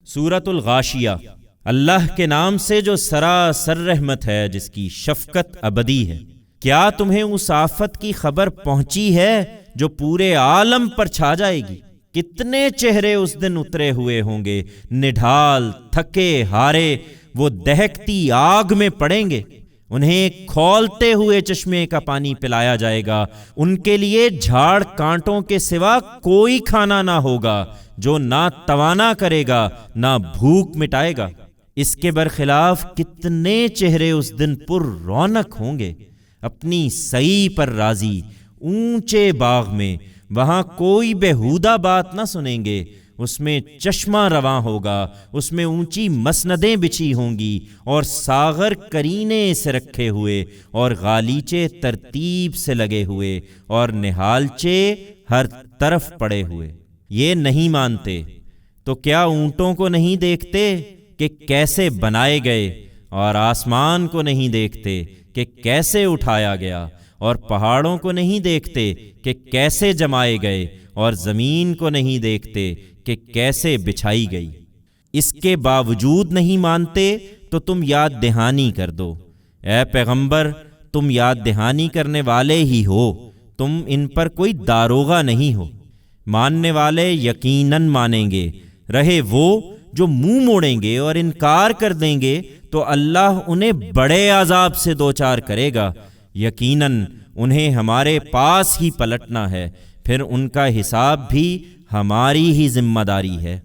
سورۃ الغاشیہ۔ اللہ کے نام سے جو سراسر رحمت ہے، جس کی شفقت ابدی ہے۔ کیا تمہیں اس آفت کی خبر پہنچی ہے جو پورے عالم پر چھا جائے گی؟ کتنے چہرے اس دن اترے ہوئے ہوں گے، نڈھال، تھکے ہارے، وہ دہکتی آگ میں پڑیں گے۔ انہیں کھولتے ہوئے چشمے کا پانی پلایا جائے گا، ان کے لیے جھاڑ کانٹوں کے سوا کوئی کھانا نہ ہوگا جو نہ توانا کرے گا نہ بھوک مٹائے گا۔ اس کے برخلاف کتنے چہرے اس دن پر رونق ہوں گے، اپنی سعی پر راضی، اونچے باغ میں، وہاں کوئی بےہودہ بات نہ سنیں گے۔ اس میں چشمہ رواں ہوگا، اس میں اونچی مسندیں بچھی ہوں گی، اور ساغر کرینے سے رکھے ہوئے، اور غالیچے ترتیب سے لگے ہوئے، اور نہالچے ہر طرف پڑے ہوئے۔ یہ نہیں مانتے تو کیا اونٹوں کو نہیں دیکھتے کہ کیسے بنائے گئے، اور آسمان کو نہیں دیکھتے کہ کیسے اٹھایا گیا، اور پہاڑوں کو نہیں دیکھتے کہ کیسے جمائے گئے، اور زمین کو نہیں دیکھتے کہ کیسے بچھائی گئی۔ اس کے باوجود نہیں مانتے تو تم یاد دہانی کر دو۔ اے پیغمبر، تم یاد دہانی کرنے والے ہی ہو، تم ان پر کوئی داروغہ نہیں ہو۔ ماننے والے یقیناً مانیں گے، رہے وہ جو منہ موڑیں گے اور انکار کر دیں گے تو اللہ انہیں بڑے عذاب سے دوچار کرے گا۔ یقیناً انہیں ہمارے پاس ہی پلٹنا ہے، پھر ان کا حساب بھی ہماری ہی ذمہ داری ہے۔